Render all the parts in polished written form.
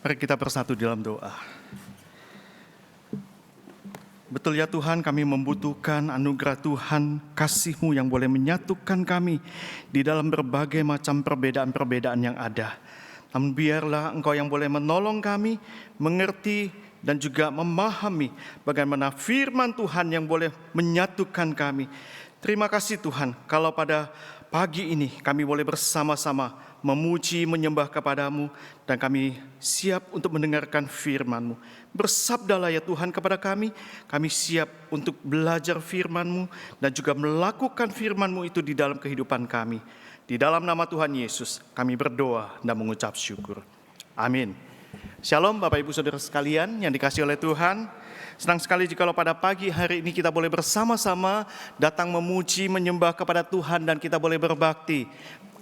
Mari kita bersatu dalam doa. Betul ya Tuhan, kami membutuhkan anugerah Tuhan, kasih-Mu yang boleh menyatukan kami di dalam berbagai macam perbedaan-perbedaan yang ada. Namun biarlah Engkau yang boleh menolong kami, mengerti dan juga memahami bagaimana firman Tuhan yang boleh menyatukan kami. Terima kasih Tuhan, kalau pada pagi ini kami boleh bersama-sama memuji, menyembah kepada-Mu, dan kami siap untuk mendengarkan firman-Mu. Bersabdalah ya Tuhan kepada kami siap untuk belajar firman-Mu dan juga melakukan firman-Mu itu di dalam kehidupan kami. Di dalam nama Tuhan Yesus kami berdoa dan mengucap syukur. Amin. Shalom Bapak Ibu Saudara sekalian yang dikasihi oleh Tuhan. Senang sekali jikalau pada pagi hari ini kita boleh bersama-sama datang memuji, menyembah kepada Tuhan dan kita boleh berbakti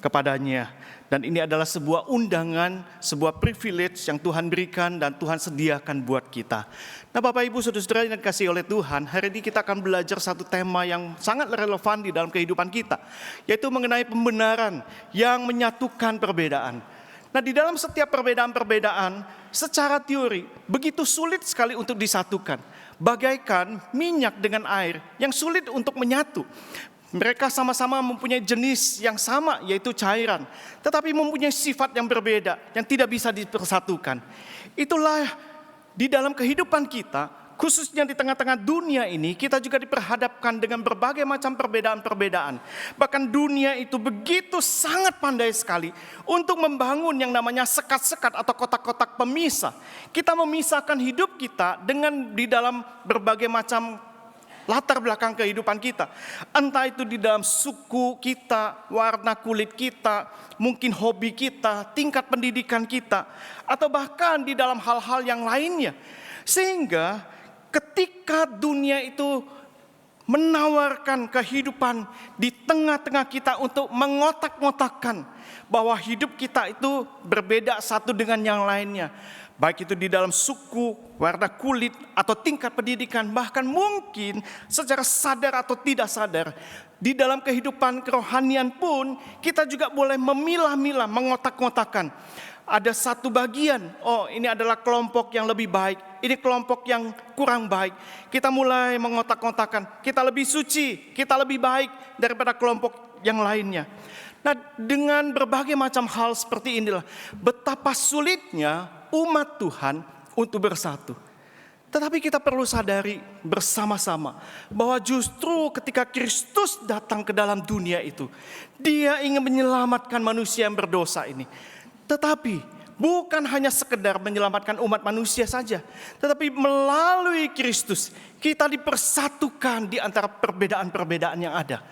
kepadanya. Dan ini adalah sebuah undangan, sebuah privilege yang Tuhan berikan dan Tuhan sediakan buat kita. Nah Bapak Ibu Saudara yang dikasihi oleh Tuhan, hari ini kita akan belajar satu tema yang sangat relevan di dalam kehidupan kita, yaitu mengenai pembenaran yang menyatukan perbedaan. Nah di dalam setiap perbedaan-perbedaan, secara teori begitu sulit sekali untuk disatukan. Bagaikan minyak dengan air yang sulit untuk menyatu. Mereka sama-sama mempunyai jenis yang sama, yaitu cairan, tetapi mempunyai sifat yang berbeda, yang tidak bisa dipersatukan. Itulah di dalam kehidupan kita, khususnya di tengah-tengah dunia ini, kita juga diperhadapkan dengan berbagai macam perbedaan-perbedaan. Bahkan dunia itu begitu sangat pandai sekali untuk membangun yang namanya sekat-sekat atau kotak-kotak pemisah. Kita memisahkan hidup kita dengan di dalam berbagai macam latar belakang kehidupan kita. Entah itu di dalam suku kita, warna kulit kita, mungkin hobi kita, tingkat pendidikan kita, atau bahkan di dalam hal-hal yang lainnya. Sehingga ketika dunia itu menawarkan kehidupan di tengah-tengah kita untuk mengotak-ngotakkan bahwa hidup kita itu berbeda satu dengan yang lainnya. Baik itu di dalam suku, warna kulit, atau tingkat pendidikan, bahkan mungkin secara sadar atau tidak sadar. Di dalam kehidupan kerohanian pun kita juga boleh memilah-milah, mengotak-ngotakkan. Ada satu bagian, ini adalah kelompok yang lebih baik, ini kelompok yang kurang baik. Kita mulai mengotak-ngotakkan, kita lebih suci, kita lebih baik daripada kelompok yang lainnya. Nah dengan berbagai macam hal seperti inilah, betapa sulitnya umat Tuhan untuk bersatu. Tetapi kita perlu sadari bersama-sama bahwa justru ketika Kristus datang ke dalam dunia itu, Dia ingin menyelamatkan manusia yang berdosa ini. Tetapi bukan hanya sekedar menyelamatkan umat manusia saja, tetapi melalui Kristus kita dipersatukan di antara perbedaan-perbedaan yang ada.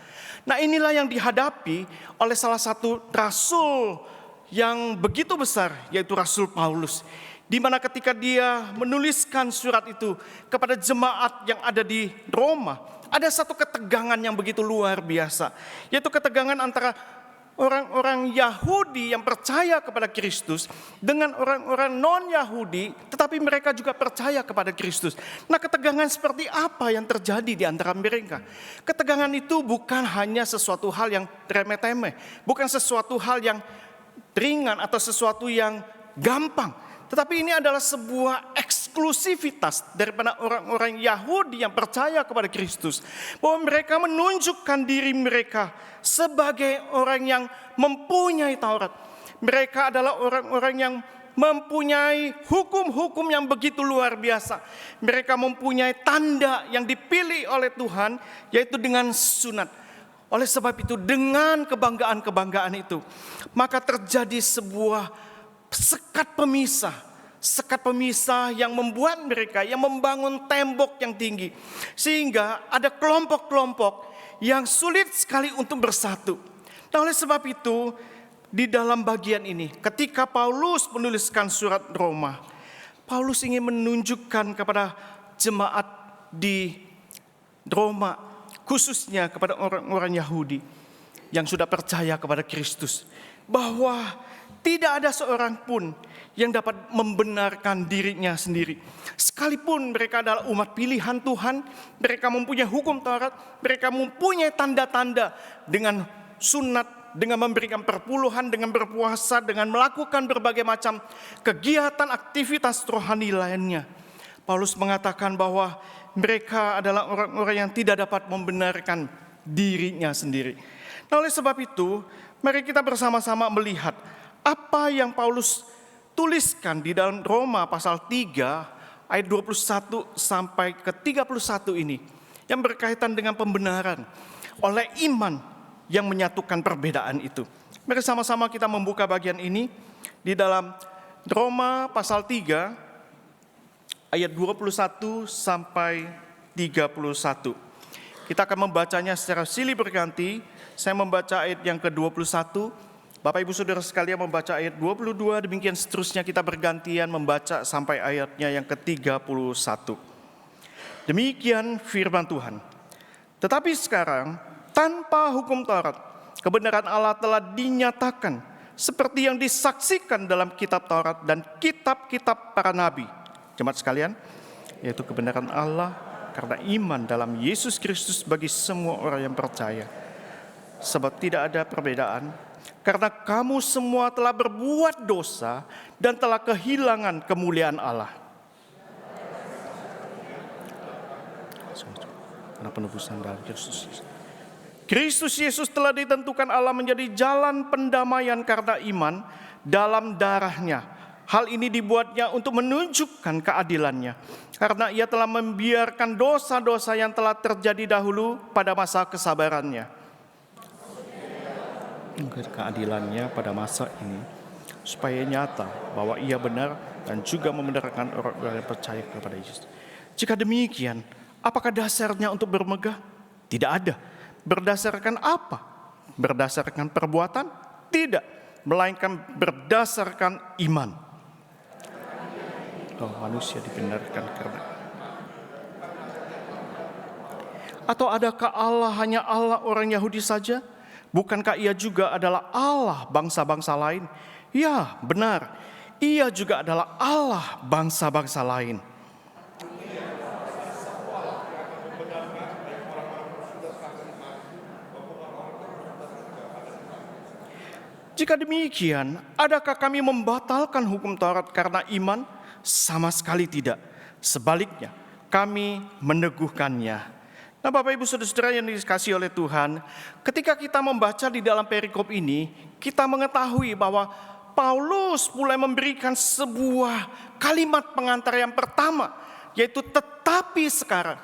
Nah inilah yang dihadapi oleh salah satu rasul yang begitu besar, yaitu Rasul Paulus. Di mana ketika dia menuliskan surat itu kepada jemaat yang ada di Roma, ada satu ketegangan yang begitu luar biasa, yaitu ketegangan antara orang-orang Yahudi yang percaya kepada Kristus dengan orang-orang non-Yahudi, tetapi mereka juga percaya kepada Kristus. Nah ketegangan seperti apa yang terjadi di antara mereka? Ketegangan itu bukan hanya sesuatu hal yang remeh-temeh, bukan sesuatu hal yang ringan atau sesuatu yang gampang. Tetapi ini adalah sebuah eksklusivitas daripada orang-orang Yahudi yang percaya kepada Kristus. Bahwa mereka menunjukkan diri mereka sebagai orang yang mempunyai Taurat. Mereka adalah orang-orang yang mempunyai hukum-hukum yang begitu luar biasa. Mereka mempunyai tanda yang dipilih oleh Tuhan, yaitu dengan sunat. Oleh sebab itu dengan kebanggaan-kebanggaan itu, maka terjadi sebuah sekat pemisah yang membuat mereka, yang membangun tembok yang tinggi. Sehingga ada kelompok-kelompok yang sulit sekali untuk bersatu. Nah oleh sebab itu, di dalam bagian ini, ketika Paulus menuliskan surat Roma, Paulus ingin menunjukkan kepada jemaat di Roma, khususnya kepada orang-orang Yahudi yang sudah percaya kepada Kristus, bahwa tidak ada seorang pun yang dapat membenarkan dirinya sendiri. Sekalipun mereka adalah umat pilihan Tuhan, mereka mempunyai hukum Taurat, mereka mempunyai tanda-tanda dengan sunat dengan memberikan perpuluhan, dengan berpuasa, dengan melakukan berbagai macam kegiatan aktivitas rohani lainnya. Paulus mengatakan bahwa mereka adalah orang-orang yang tidak dapat membenarkan dirinya sendiri. Nah, oleh sebab itu, mari kita bersama-sama melihat apa yang Paulus tuliskan di dalam Roma pasal 3 ayat 21 sampai ke 31 ini, yang berkaitan dengan pembenaran oleh iman yang menyatukan perbedaan itu. Mari sama-sama kita membuka bagian ini di dalam Roma pasal 3 ayat 21 sampai 31. Kita akan membacanya secara silih berganti. Saya membaca ayat yang ke-21, Bapak Ibu Saudara sekalian membaca ayat 22, demikian seterusnya kita bergantian membaca sampai ayatnya yang ke-31. Demikian firman Tuhan. Tetapi sekarang tanpa hukum Taurat, kebenaran Allah telah dinyatakan seperti yang disaksikan dalam kitab Taurat dan kitab-kitab para nabi. Jemaat sekalian, yaitu kebenaran Allah karena iman dalam Yesus Kristus bagi semua orang yang percaya. Sebab tidak ada perbedaan, karena kamu semua telah berbuat dosa dan telah kehilangan kemuliaan Allah. Karena penebusan dalam Kristus Yesus. Kristus Yesus telah ditentukan Allah menjadi jalan pendamaian karena iman dalam darahnya. Hal ini dibuatnya untuk menunjukkan keadilannya, karena ia telah membiarkan dosa-dosa yang telah terjadi dahulu pada masa kesabarannya. Keadilannya pada masa ini, supaya nyata bahwa ia benar dan juga membenarkan orang-orang yang percaya kepada Yesus. Jika demikian, apakah dasarnya untuk bermegah? Tidak ada. Berdasarkan apa? Berdasarkan perbuatan? Tidak, melainkan berdasarkan iman. Oh, manusia dibenarkan karena. Atau adakah Allah hanya Allah orang Yahudi saja? Bukankah ia juga adalah Allah bangsa-bangsa lain? Ya, benar. Ia juga adalah Allah bangsa-bangsa lain. Jika demikian, adakah kami membatalkan hukum Taurat karena iman? Sama sekali tidak. Sebaliknya, kami meneguhkannya. Nah, Bapak Ibu Saudara yang dikasihi oleh Tuhan, ketika kita membaca di dalam perikop ini, kita mengetahui bahwa Paulus mulai memberikan sebuah kalimat pengantar yang pertama, yaitu tetapi sekarang.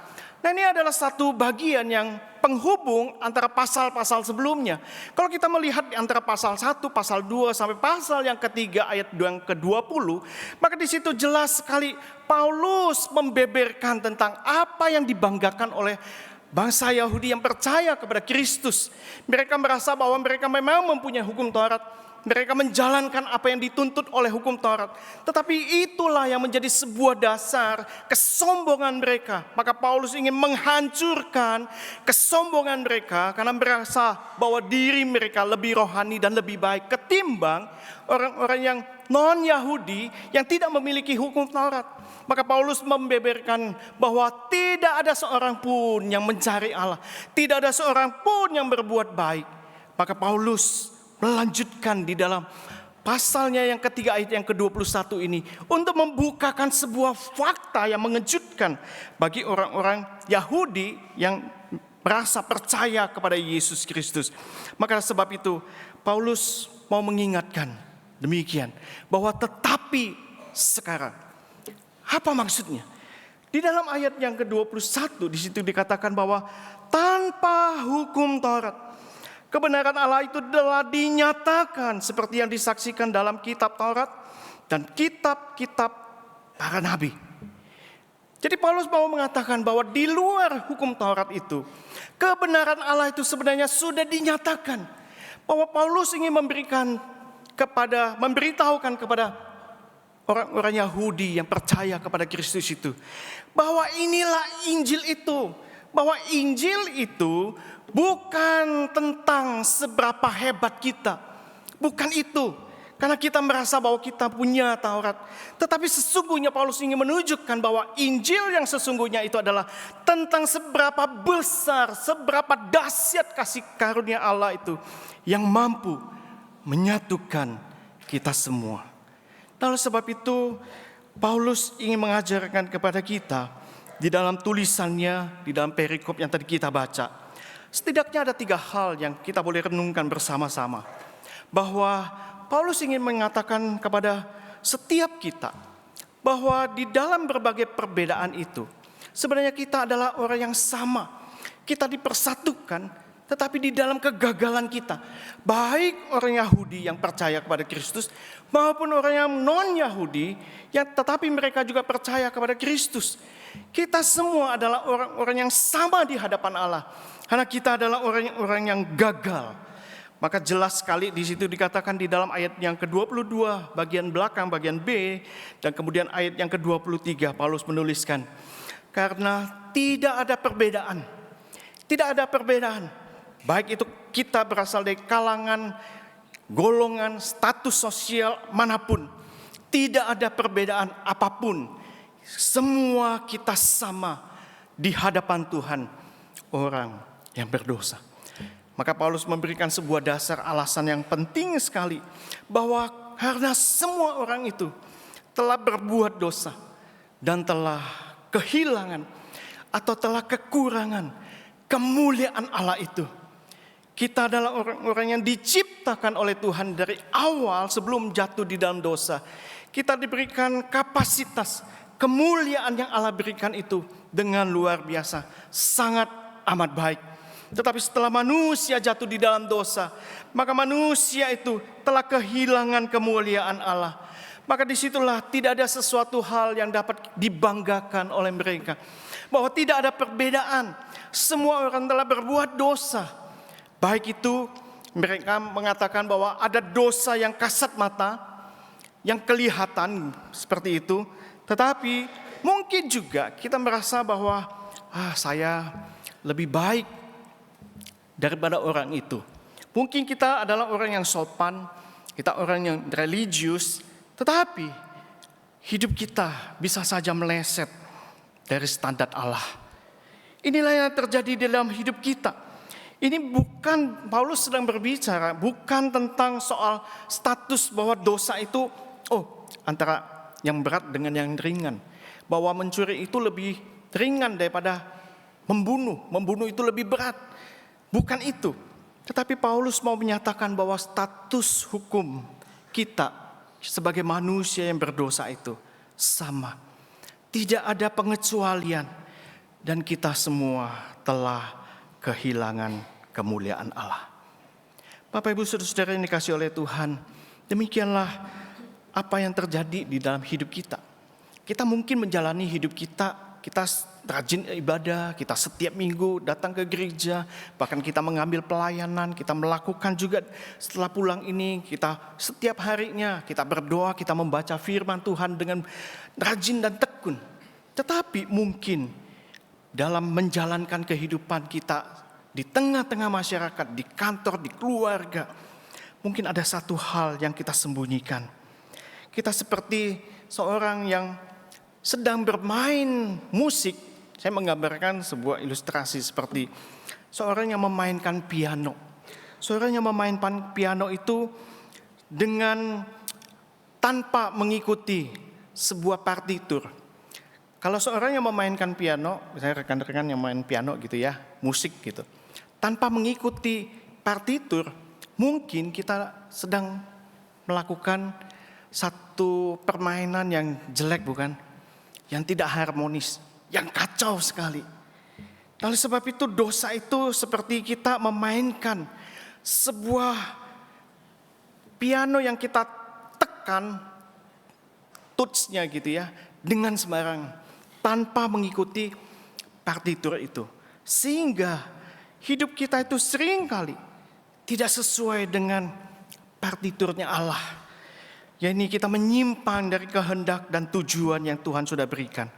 Nah, ini adalah satu bagian yang penghubung antara pasal-pasal sebelumnya. Kalau kita melihat antara pasal 1, pasal 2 sampai pasal yang ketiga ayat yang ke-20, maka di situ jelas sekali Paulus membeberkan tentang apa yang dibanggakan oleh bangsa Yahudi yang percaya kepada Kristus. Mereka merasa bahwa mereka memang mempunyai hukum Taurat. Mereka menjalankan apa yang dituntut oleh hukum Taurat. Tetapi itulah yang menjadi sebuah dasar kesombongan mereka. Maka Paulus ingin menghancurkan kesombongan mereka karena merasa bahwa diri mereka lebih rohani dan lebih baik ketimbang orang-orang yang non-Yahudi yang tidak memiliki hukum Taurat. Maka Paulus membeberkan bahwa tidak ada seorang pun yang mencari Allah. Tidak ada seorang pun yang berbuat baik. Maka Paulus melanjutkan di dalam pasalnya yang ketiga ayat yang ke-21 ini untuk membukakan sebuah fakta yang mengejutkan bagi orang-orang Yahudi yang merasa percaya kepada Yesus Kristus. Maka sebab itu Paulus mau mengingatkan demikian bahwa tetapi sekarang. Apa maksudnya? Di dalam ayat yang ke-21 di situ dikatakan bahwa tanpa hukum Taurat, kebenaran Allah itu telah dinyatakan seperti yang disaksikan dalam kitab Taurat dan kitab-kitab para nabi. Jadi Paulus mau mengatakan bahwa di luar hukum Taurat itu, kebenaran Allah itu sebenarnya sudah dinyatakan. Bahwa Paulus ingin memberitahukan kepada orang-orang Yahudi yang percaya kepada Kristus itu, bahwa inilah Injil itu. Bahwa Injil itu bukan tentang seberapa hebat kita. Bukan itu. Karena kita merasa bahwa kita punya Taurat. Tetapi sesungguhnya Paulus ingin menunjukkan bahwa Injil yang sesungguhnya itu adalah tentang seberapa besar, seberapa dahsyat kasih karunia Allah itu yang mampu menyatukan kita semua. Oleh sebab itu Paulus ingin mengajarkan kepada kita di dalam tulisannya, di dalam perikop yang tadi kita baca. Setidaknya ada 3 hal yang kita boleh renungkan bersama-sama. Bahwa Paulus ingin mengatakan kepada setiap kita bahwa di dalam berbagai perbedaan itu sebenarnya kita adalah orang yang sama. Kita dipersatukan, tetapi di dalam kegagalan kita, baik orang Yahudi yang percaya kepada Kristus maupun orang yang non-Yahudi yang tetapi mereka juga percaya kepada Kristus. Kita semua adalah orang-orang yang sama di hadapan Allah. Karena kita adalah orang-orang yang gagal. Maka jelas sekali di situ dikatakan di dalam ayat yang ke-22 bagian belakang bagian B dan kemudian ayat yang ke-23 Paulus menuliskan, karena tidak ada perbedaan. Tidak ada perbedaan. Baik itu kita berasal dari kalangan, golongan, status sosial manapun. Tidak ada perbedaan apapun. Semua kita sama di hadapan Tuhan, orang yang berdosa. Maka Paulus memberikan sebuah dasar alasan yang penting sekali. Bahwa karena semua orang itu telah berbuat dosa dan telah kehilangan atau telah kekurangan kemuliaan Allah itu. Kita adalah orang-orang yang diciptakan oleh Tuhan dari awal sebelum jatuh di dalam dosa. Kita diberikan kapasitas, kemuliaan yang Allah berikan itu dengan luar biasa, sangat amat baik. Tetapi setelah manusia jatuh di dalam dosa, maka manusia itu telah kehilangan kemuliaan Allah. Maka disitulah tidak ada sesuatu hal yang dapat dibanggakan oleh mereka. Bahwa tidak ada perbedaan, semua orang telah berbuat dosa. Baik itu mereka mengatakan bahwa ada dosa yang kasat mata, yang kelihatan seperti itu. Tetapi mungkin juga kita merasa bahwa saya lebih baik daripada orang itu. Mungkin kita adalah orang yang sopan, kita orang yang religius, tetapi hidup kita bisa saja meleset dari standar Allah. Inilah yang terjadi dalam hidup kita. Ini bukan, Paulus sedang berbicara bukan tentang soal status bahwa dosa itu antara yang berat dengan yang ringan. Bahwa mencuri itu lebih ringan daripada membunuh. Membunuh itu lebih berat. Bukan itu. Tetapi Paulus mau menyatakan bahwa status hukum kita sebagai manusia yang berdosa itu sama. Tidak ada pengecualian. Dan kita semua telah kehilangan kemuliaan Allah. Bapak Ibu Saudara-saudara yang dikasihi oleh Tuhan, demikianlah apa yang terjadi di dalam hidup kita. Kita mungkin menjalani hidup kita rajin ibadah, kita setiap minggu datang ke gereja, bahkan kita mengambil pelayanan, kita melakukan juga setelah pulang ini, kita setiap harinya kita berdoa, kita membaca firman Tuhan dengan rajin dan tekun. Tetapi mungkin dalam menjalankan kehidupan kita di tengah-tengah masyarakat, di kantor, di keluarga, mungkin ada satu hal yang kita sembunyikan. Kita seperti seorang yang sedang bermain musik. Saya menggambarkan sebuah ilustrasi seperti seorang yang memainkan piano. Seorang yang memainkan piano itu dengan tanpa mengikuti sebuah partitur. Kalau seorang yang memainkan piano, misalnya rekan-rekan yang main piano gitu ya, musik gitu, tanpa mengikuti partitur, mungkin kita sedang melakukan satu permainan yang jelek bukan? Yang tidak harmonis, yang kacau sekali. Oleh sebab itu dosa itu seperti kita memainkan sebuah piano yang kita tekan touch-nya gitu ya, dengan sembarang tanpa mengikuti partitur itu. Sehingga hidup kita itu sering kali tidak sesuai dengan partiturnya Allah. Yakni kita menyimpang dari kehendak dan tujuan yang Tuhan sudah berikan.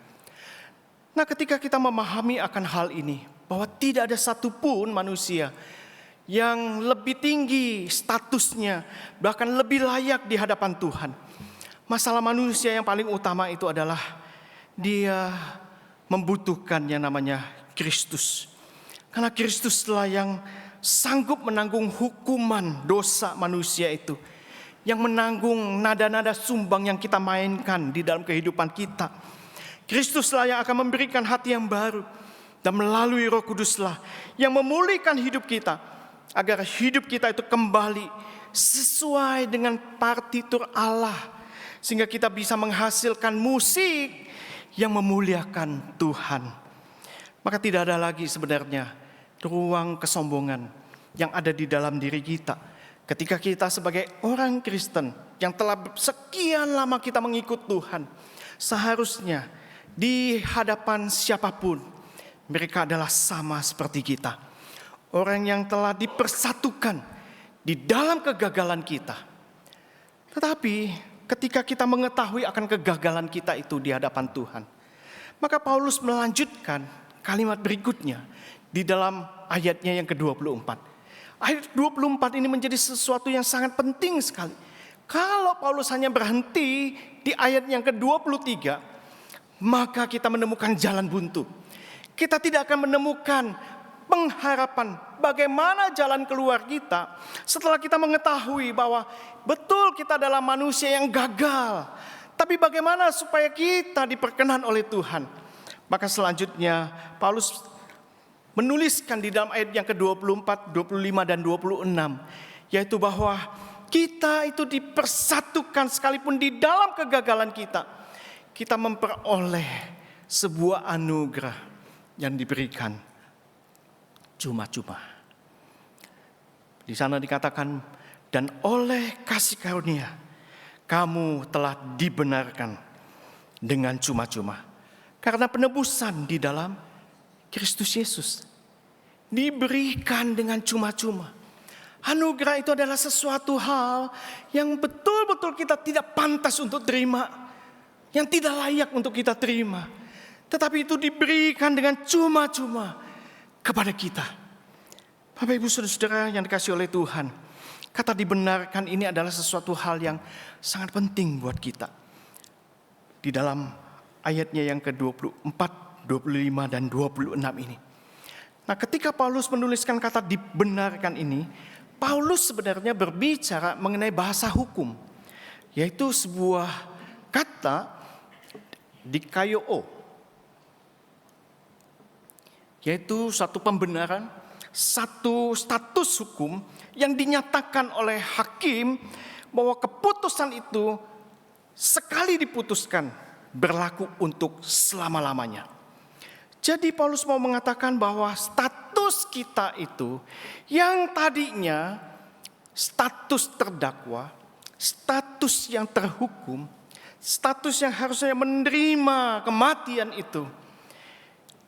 Nah, ketika kita memahami akan hal ini, bahwa tidak ada satupun manusia yang lebih tinggi statusnya, bahkan lebih layak di hadapan Tuhan. Masalah manusia yang paling utama itu adalah dia membutuhkan yang namanya Kristus. Karena Kristuslah yang sanggup menanggung hukuman dosa manusia itu, yang menanggung nada-nada sumbang yang kita mainkan di dalam kehidupan kita. Kristuslah yang akan memberikan hati yang baru, dan melalui Roh Kuduslah yang memulihkan hidup kita, agar hidup kita itu kembali sesuai dengan partitur Allah, sehingga kita bisa menghasilkan musik yang memuliakan Tuhan. Maka tidak ada lagi sebenarnya ruang kesombongan yang ada di dalam diri kita. Ketika kita sebagai orang Kristen yang telah sekian lama kita mengikut Tuhan, seharusnya di hadapan siapapun mereka adalah sama seperti kita. Orang yang telah dipersatukan di dalam kegagalan kita. Tetapi ketika kita mengetahui akan kegagalan kita itu di hadapan Tuhan, maka Paulus melanjutkan kalimat berikutnya di dalam ayatnya yang ke-24. Ayat 24 ini menjadi sesuatu yang sangat penting sekali. Kalau Paulus hanya berhenti di ayat yang ke-23, maka kita menemukan jalan buntu. Kita tidak akan menemukan pengharapan bagaimana jalan keluar kita setelah kita mengetahui bahwa betul kita adalah manusia yang gagal. Tapi bagaimana supaya kita diperkenan oleh Tuhan? Maka selanjutnya Paulus menuliskan di dalam ayat yang ke-24, 25 dan 26, yaitu bahwa kita itu dipersatukan sekalipun di dalam kegagalan kita. Kita memperoleh sebuah anugerah yang diberikan cuma-cuma. Di sana dikatakan, dan oleh kasih karunia kamu telah dibenarkan dengan cuma-cuma. Karena penebusan di dalam Kristus Yesus diberikan dengan cuma-cuma. Anugerah itu adalah sesuatu hal yang betul-betul kita tidak pantas untuk terima, yang tidak layak untuk kita terima. Tetapi itu diberikan dengan cuma-cuma kepada kita. Bapak Ibu Saudara-saudara yang dikasihi oleh Tuhan, kata dibenarkan ini adalah sesuatu hal yang sangat penting buat kita. Di dalam ayatnya yang ke-24, 25 dan 26 ini. Nah, ketika Paulus menuliskan kata dibenarkan ini, Paulus sebenarnya berbicara mengenai bahasa hukum, yaitu sebuah kata dikaio, yaitu satu pembenaran, satu status hukum yang dinyatakan oleh hakim bahwa keputusan itu sekali diputuskan berlaku untuk selama-lamanya. Jadi Paulus mau mengatakan bahwa status kita itu yang tadinya status terdakwa, status yang terhukum, status yang harusnya menerima kematian itu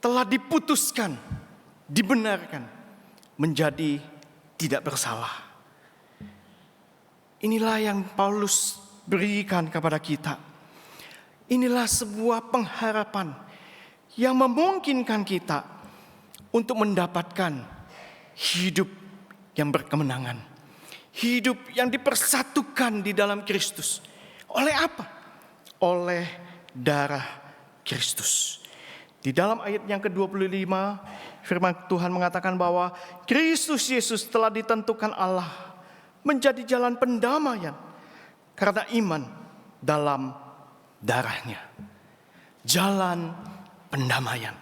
telah diputuskan, dibenarkan menjadi tidak bersalah. Inilah yang Paulus berikan kepada kita. Inilah sebuah pengharapan yang memungkinkan kita untuk mendapatkan hidup yang berkemenangan. Hidup yang dipersatukan di dalam Kristus. Oleh apa? Oleh darah Kristus. Di dalam ayat yang ke-25, firman Tuhan mengatakan bahwa Kristus Yesus telah ditentukan Allah menjadi jalan pendamaian karena iman dalam darahnya. Jalan pendamaian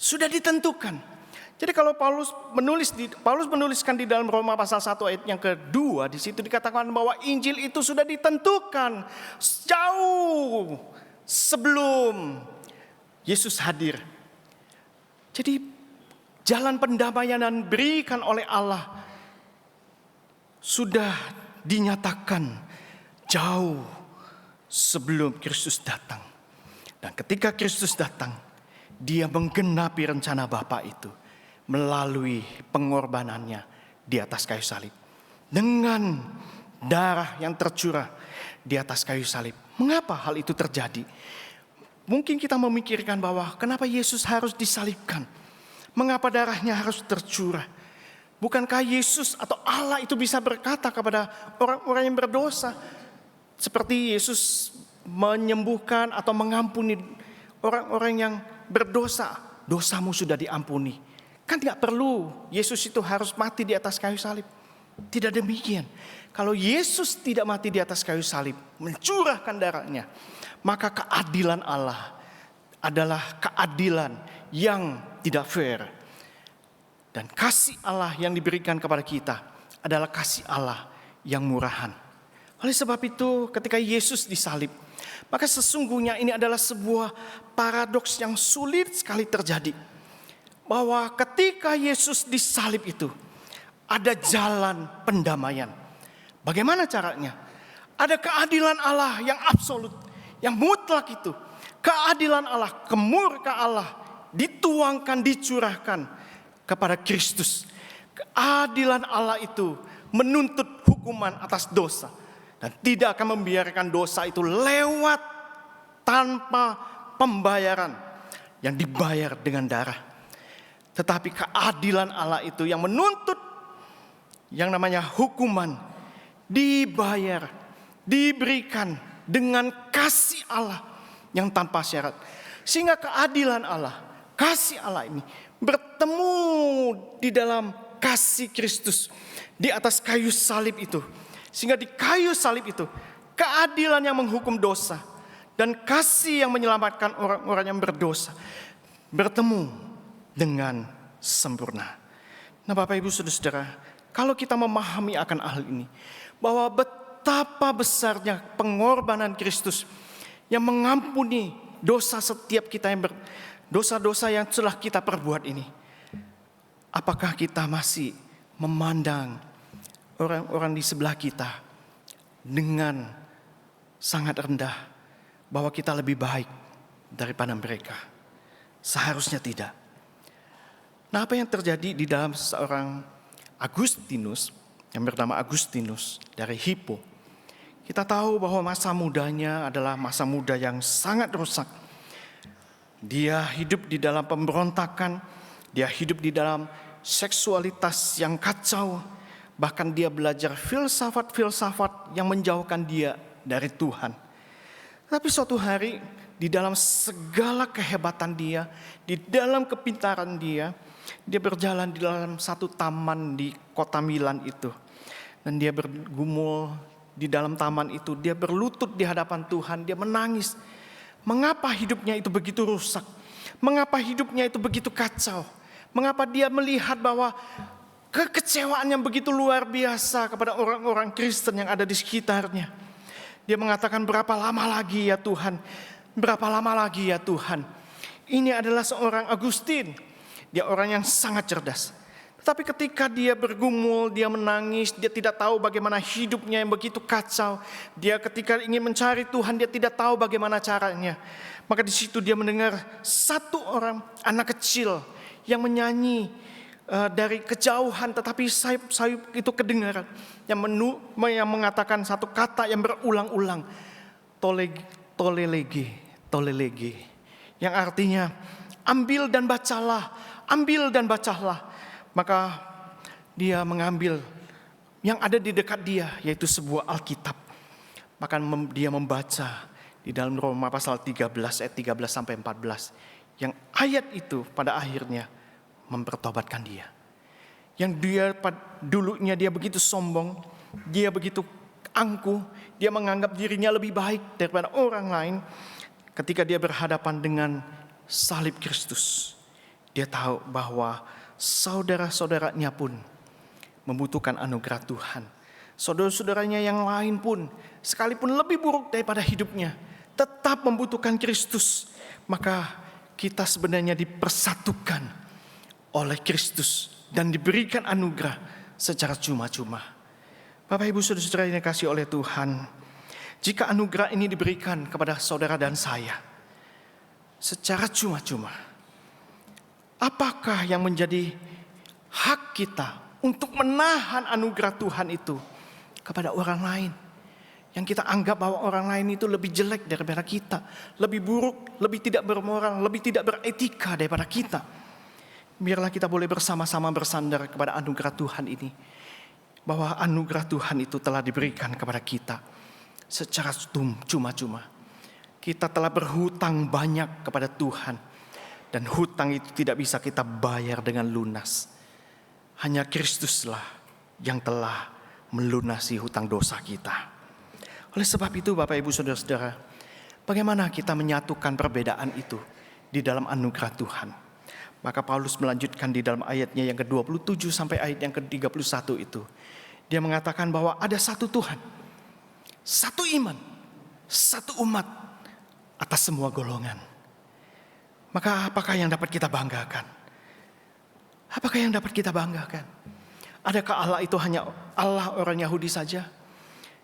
sudah ditentukan. Jadi kalau Paulus menuliskan di dalam Roma pasal 1 ayat yang kedua, di situ dikatakan bahwa Injil itu sudah ditentukan jauh sebelum Yesus hadir. Jadi jalan pendamaian yang diberikan oleh Allah sudah dinyatakan jauh sebelum Kristus datang. Dan ketika Kristus datang, Dia menggenapi rencana Bapa itu melalui pengorbanannya di atas kayu salib. Dengan darah yang tercurah di atas kayu salib. Mengapa hal itu terjadi? Mungkin kita memikirkan bahwa kenapa Yesus harus disalibkan? Mengapa darahnya harus tercurah? Bukankah Yesus atau Allah itu bisa berkata kepada orang-orang yang berdosa, seperti Yesus menyembuhkan atau mengampuni orang-orang yang berdosa, dosamu sudah diampuni. Kan tidak perlu Yesus itu harus mati di atas kayu salib. Tidak demikian. Kalau Yesus tidak mati di atas kayu salib, mencurahkan darahnya, maka keadilan Allah adalah keadilan yang tidak fair. Dan kasih Allah yang diberikan kepada kita adalah kasih Allah yang murahan. Oleh sebab itu ketika Yesus disalib, maka sesungguhnya ini adalah sebuah paradoks yang sulit sekali terjadi. Bahwa ketika Yesus disalib itu, ada jalan pendamaian. Bagaimana caranya? Ada keadilan Allah yang absolut, yang mutlak itu. Keadilan Allah, kemurka Allah dituangkan, dicurahkan kepada Kristus. Keadilan Allah itu menuntut hukuman atas dosa. Dan tidak akan membiarkan dosa itu lewat tanpa pembayaran yang dibayar dengan darah. Tetapi keadilan Allah itu yang menuntut yang namanya hukuman dibayar, diberikan dengan kasih Allah yang tanpa syarat. Sehingga keadilan Allah, kasih Allah ini bertemu di dalam kasih Kristus di atas kayu salib itu. Sehingga di kayu salib itu keadilan yang menghukum dosa dan kasih yang menyelamatkan orang-orang yang berdosa bertemu dengan sempurna. Nah, Bapak Ibu Saudara-saudara, kalau kita memahami akan hal ini, bahwa betapa besarnya pengorbanan Kristus yang mengampuni dosa setiap kita yang dosa-dosa yang telah kita perbuat ini. Apakah kita masih memandang orang-orang di sebelah kita dengan sangat rendah, bahwa kita lebih baik daripada mereka? Seharusnya tidak. Nah, apa yang terjadi di dalam seorang Agustinus, yang bernama Agustinus dari Hippo. Kita tahu bahwa masa mudanya adalah masa muda yang sangat rusak. Dia hidup di dalam pemberontakan, dia hidup di dalam seksualitas yang kacau. Bahkan dia belajar filsafat-filsafat yang menjauhkan dia dari Tuhan. Tapi suatu hari di dalam segala kehebatan dia, di dalam kepintaran dia berjalan di dalam satu taman di kota Milan itu. Dan dia bergumul di dalam taman itu. Dia berlutut di hadapan Tuhan. Dia menangis. Mengapa hidupnya itu begitu rusak? Mengapa hidupnya itu begitu kacau? Mengapa dia melihat bahwa kekecewaan yang begitu luar biasa kepada orang-orang Kristen yang ada di sekitarnya. Dia mengatakan, berapa lama lagi ya Tuhan? Berapa lama lagi ya Tuhan? Ini adalah seorang Agustin. Dia orang yang sangat cerdas. Tetapi ketika dia bergumul, dia menangis, dia tidak tahu bagaimana hidupnya yang begitu kacau. Dia ketika ingin mencari Tuhan, dia tidak tahu bagaimana caranya. Maka di situ dia mendengar satu orang anak kecil yang menyanyi dari kejauhan, tetapi sayup-sayup itu kedengaran. Yang mengatakan satu kata yang berulang-ulang. Tolelege. Yang artinya, ambil dan bacalah. Ambil dan bacalah. Maka dia mengambil yang ada di dekat dia, yaitu sebuah Alkitab. Maka dia membaca di dalam Roma pasal 13 ayat 13 sampai 14. Yang ayat itu pada akhirnya mempertobatkan dia. Yang dia dulunya dia begitu sombong, dia begitu angkuh, dia menganggap dirinya lebih baik daripada orang lain. Ketika dia berhadapan dengan salib Kristus, dia tahu bahwa saudara-saudaranya pun membutuhkan anugerah Tuhan. Saudara-saudaranya yang lain pun, sekalipun lebih buruk daripada hidupnya, tetap membutuhkan Kristus. Maka kita sebenarnya dipersatukan oleh Kristus dan diberikan anugerah secara cuma-cuma. Bapak Ibu Saudara-saudara yang dikasihi oleh Tuhan, jika anugerah ini diberikan kepada saudara dan saya secara cuma-cuma, apakah yang menjadi hak kita untuk menahan anugerah Tuhan itu kepada orang lain? Yang kita anggap bahwa orang lain itu lebih jelek daripada kita, lebih buruk, lebih tidak bermoral, lebih tidak beretika daripada kita. biarlah kita boleh bersama-sama bersandar kepada anugerah Tuhan ini. Bahwa anugerah Tuhan itu telah diberikan kepada kita secara cuma-cuma. Kita telah berhutang banyak kepada Tuhan. Dan hutang itu tidak bisa kita bayar dengan lunas. Hanya Kristuslah yang telah melunasi hutang dosa kita. Oleh sebab itu Bapak Ibu Saudara-saudara, bagaimana kita menyatukan perbedaan itu di dalam anugerah Tuhan? Maka Paulus melanjutkan di dalam ayatnya yang ke-27 sampai ayat yang ke-31 itu. Dia mengatakan bahwa ada satu Tuhan, satu iman, satu umat atas semua golongan. Maka apakah yang dapat kita banggakan? Apakah yang dapat kita banggakan? Adakah Allah itu hanya Allah orang Yahudi saja?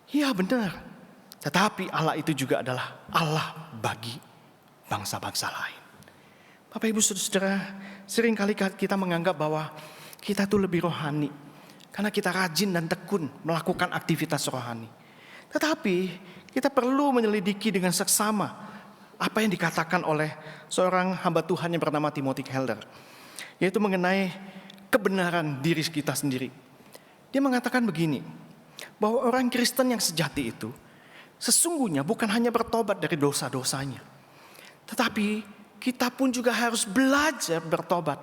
Ya benar. Tetapi Allah itu juga adalah Allah bagi bangsa-bangsa lain. Bapak Ibu Saudara, seringkali kita menganggap bahwa kita itu lebih rohani karena kita rajin dan tekun melakukan aktivitas rohani. Tetapi kita perlu menyelidiki dengan seksama apa yang dikatakan oleh seorang hamba Tuhan yang bernama Timothy Keller, yaitu mengenai kebenaran diri kita sendiri. Dia mengatakan begini, bahwa orang Kristen yang sejati itu sesungguhnya bukan hanya bertobat dari dosa-dosanya, tetapi kita pun juga harus belajar bertobat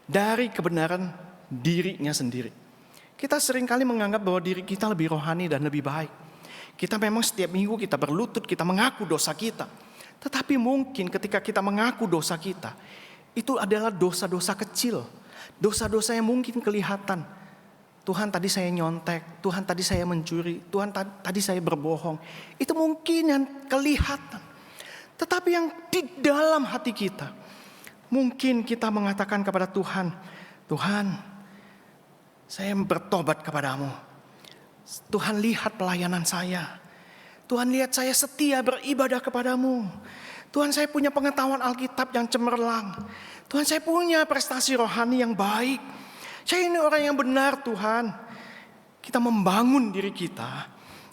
dari kebenaran dirinya sendiri. Kita seringkali menganggap bahwa diri kita lebih rohani dan lebih baik. Kita memang setiap minggu kita berlutut, kita mengaku dosa kita. Tetapi mungkin ketika kita mengaku dosa kita, itu adalah dosa-dosa kecil. Dosa-dosa yang mungkin kelihatan. Tuhan tadi saya nyontek, Tuhan tadi saya mencuri, Tuhan tadi saya berbohong. Itu mungkin yang kelihatan. Tetapi yang di dalam hati kita, mungkin kita mengatakan kepada Tuhan, Tuhan, saya bertobat kepadamu. Tuhan lihat pelayanan saya. Tuhan lihat saya setia beribadah kepadamu. Tuhan saya punya pengetahuan Alkitab yang cemerlang. Tuhan saya punya prestasi rohani yang baik. Saya ini orang yang benar Tuhan. Kita membangun diri kita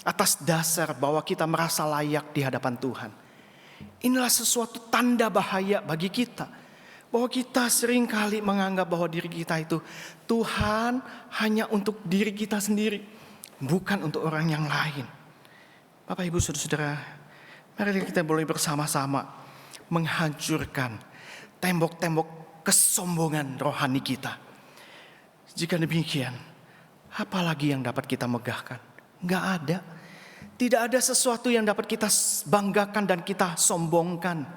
atas dasar bahwa kita merasa layak di hadapan Tuhan. Inilah sesuatu tanda bahaya bagi kita. Bahwa kita seringkali menganggap bahwa diri kita itu Tuhan hanya untuk diri kita sendiri. Bukan untuk orang yang lain. Bapak Ibu Saudara-saudara, mari kita boleh bersama-sama menghancurkan tembok-tembok kesombongan rohani kita. Jika demikian, apalagi yang dapat kita megahkan? Enggak ada. Tidak ada sesuatu yang dapat kita banggakan dan kita sombongkan.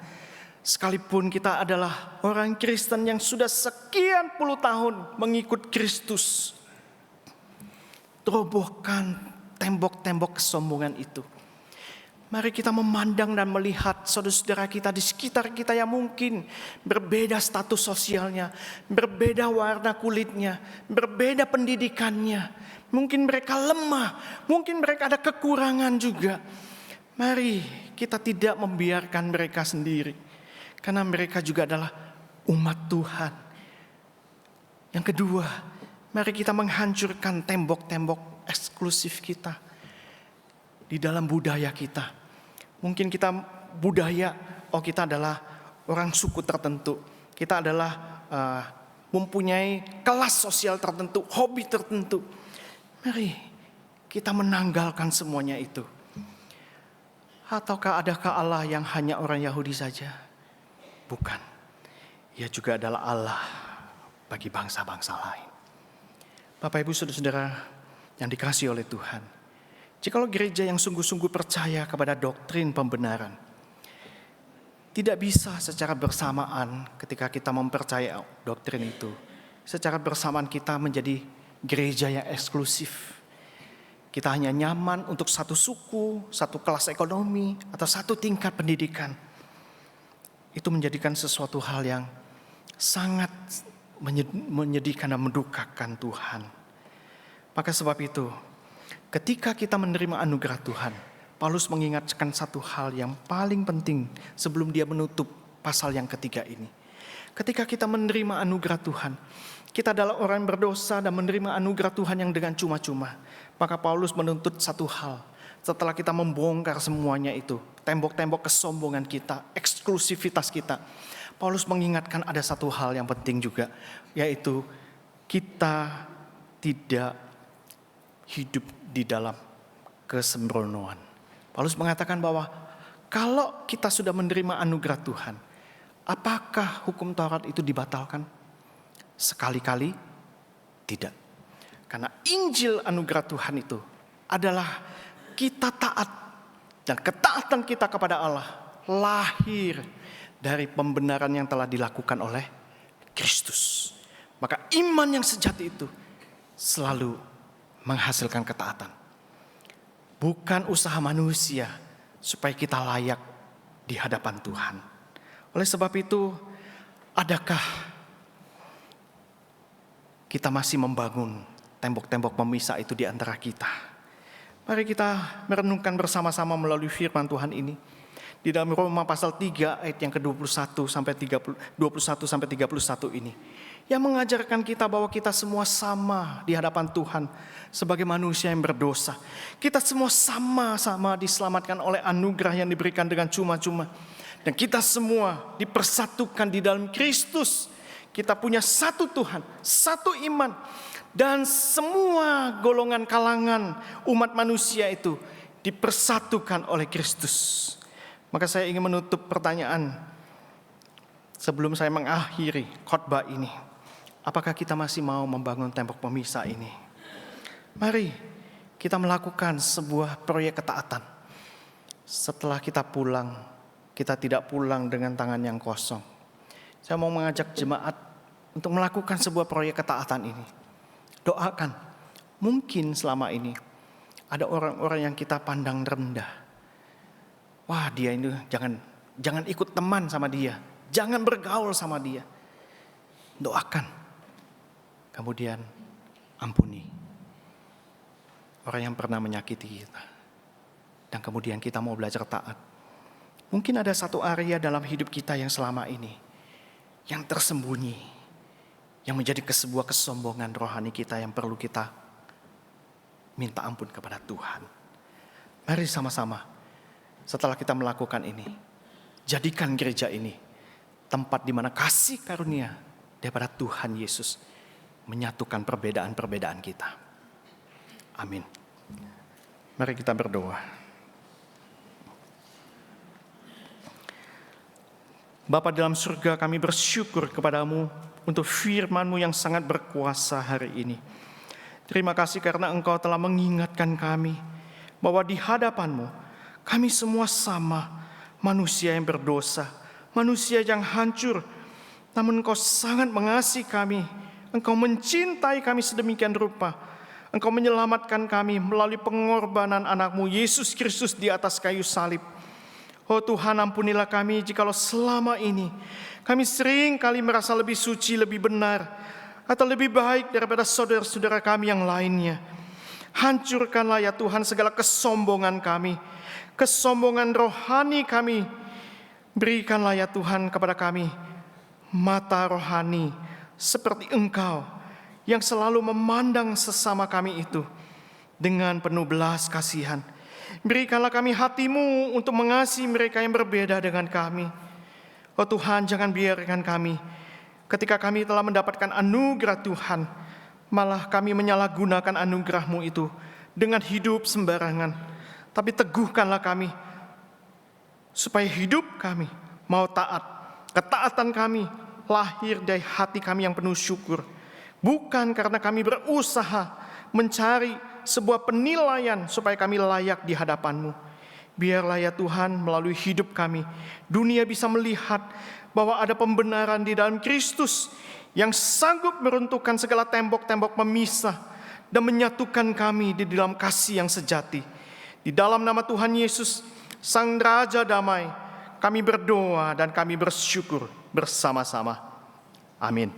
Sekalipun kita adalah orang Kristen yang sudah sekian puluh tahun mengikut Kristus. Robohkan tembok-tembok kesombongan itu. Mari kita memandang dan melihat saudara-saudara kita di sekitar kita yang mungkin berbeda status sosialnya, berbeda warna kulitnya, berbeda pendidikannya. Mungkin mereka lemah, mungkin mereka ada kekurangan juga. Mari kita tidak membiarkan mereka sendiri. Karena mereka juga adalah umat Tuhan. Yang kedua, mari kita menghancurkan tembok-tembok eksklusif kita. Di dalam budaya kita. Mungkin kita budaya, kita adalah orang suku tertentu. Kita adalah mempunyai kelas sosial tertentu, hobi tertentu. Mari kita menanggalkan semuanya itu. Ataukah adakah Allah yang hanya orang Yahudi saja? Bukan. Ia juga adalah Allah bagi bangsa-bangsa lain. Bapak Ibu Saudara-saudara yang dikasihi oleh Tuhan. Jikalau gereja yang sungguh-sungguh percaya kepada doktrin pembenaran, tidak bisa secara bersamaan ketika kita mempercayai doktrin itu, secara bersamaan kita menjadi gereja yang eksklusif. Kita hanya nyaman untuk satu suku, satu kelas ekonomi, atau satu tingkat pendidikan. Itu menjadikan sesuatu hal yang sangat menyedihkan dan mendukakan Tuhan. Maka sebab itu, ketika kita menerima anugerah Tuhan, Paulus mengingatkan satu hal yang paling penting sebelum dia menutup pasal yang ketiga ini. Ketika kita menerima anugerah Tuhan, kita adalah orang berdosa dan menerima anugerah Tuhan yang dengan cuma-cuma. Maka Paulus menuntut satu hal. Setelah kita membongkar semuanya itu, tembok-tembok kesombongan kita, eksklusivitas kita. Paulus mengingatkan ada satu hal yang penting juga, yaitu kita tidak hidup di dalam kesembronoan. Paulus mengatakan bahwa kalau kita sudah menerima anugerah Tuhan, apakah hukum Taurat itu dibatalkan? Sekali-kali tidak. Karena Injil anugerah Tuhan itu adalah kita taat, dan ketaatan kita kepada Allah lahir dari pembenaran yang telah dilakukan oleh Kristus. Maka iman yang sejati itu selalu menghasilkan ketaatan. Bukan usaha manusia supaya kita layak di hadapan Tuhan. Oleh sebab itu, adakah kita masih membangun tembok-tembok pemisah itu di antara kita? Mari kita merenungkan bersama-sama melalui firman Tuhan ini. Di dalam Roma pasal 3 ayat yang ke-21 sampai 31 ini. Yang mengajarkan kita bahwa kita semua sama di hadapan Tuhan sebagai manusia yang berdosa. Kita semua sama-sama diselamatkan oleh anugerah yang diberikan dengan cuma-cuma. Dan kita semua dipersatukan di dalam Kristus. Kita punya satu Tuhan, satu iman. Dan semua golongan kalangan umat manusia itu dipersatukan oleh Kristus. Maka saya ingin menutup pertanyaan sebelum saya mengakhiri khotbah ini. Apakah kita masih mau membangun tembok pemisah ini? Mari kita melakukan sebuah proyek ketaatan. Setelah kita pulang, kita tidak pulang dengan tangan yang kosong. Saya mau mengajak jemaat untuk melakukan sebuah proyek ketaatan ini. Doakan, mungkin selama ini ada orang-orang yang kita pandang rendah. Wah, dia ini jangan ikut teman sama dia, jangan bergaul sama dia. Doakan, kemudian ampuni orang yang pernah menyakiti kita. Dan kemudian kita mau belajar taat. Mungkin ada satu area dalam hidup kita yang selama ini yang tersembunyi, yang menjadi sebuah kesombongan rohani kita yang perlu kita minta ampun kepada Tuhan. Mari sama-sama setelah kita melakukan ini, jadikan gereja ini tempat di mana kasih karunia daripada Tuhan Yesus menyatukan perbedaan-perbedaan kita. Amin. Mari kita berdoa. Bapa dalam surga, kami bersyukur kepadamu untuk firman-Mu yang sangat berkuasa hari ini. Terima kasih karena Engkau telah mengingatkan kami bahwa di hadapan-Mu kami semua sama, manusia yang berdosa, manusia yang hancur. Namun Engkau sangat mengasihi kami, Engkau mencintai kami sedemikian rupa. Engkau menyelamatkan kami melalui pengorbanan anak-Mu Yesus Kristus di atas kayu salib. Oh Tuhan, ampunilah kami jikalau selama ini kami sering kali merasa lebih suci, lebih benar, atau lebih baik daripada saudara-saudara kami yang lainnya. Hancurkanlah ya Tuhan segala kesombongan kami, kesombongan rohani kami. Berikanlah ya Tuhan kepada kami mata rohani seperti Engkau yang selalu memandang sesama kami itu dengan penuh belas kasihan. Berikanlah kami hati-Mu untuk mengasihi mereka yang berbeda dengan kami. Oh Tuhan, jangan biarkan kami ketika kami telah mendapatkan anugerah Tuhan, malah kami menyalahgunakan anugerah-Mu itu dengan hidup sembarangan. Tapi teguhkanlah kami supaya hidup kami mau taat. Ketaatan kami lahir dari hati kami yang penuh syukur. Bukan karena kami berusaha mencari sebuah penilaian supaya kami layak di hadapan-Mu. Biarlah ya Tuhan melalui hidup kami, dunia bisa melihat bahwa ada pembenaran di dalam Kristus yang sanggup meruntuhkan segala tembok-tembok pemisah dan menyatukan kami di dalam kasih yang sejati. Di dalam nama Tuhan Yesus, Sang Raja Damai, kami berdoa dan kami bersyukur bersama-sama. Amin.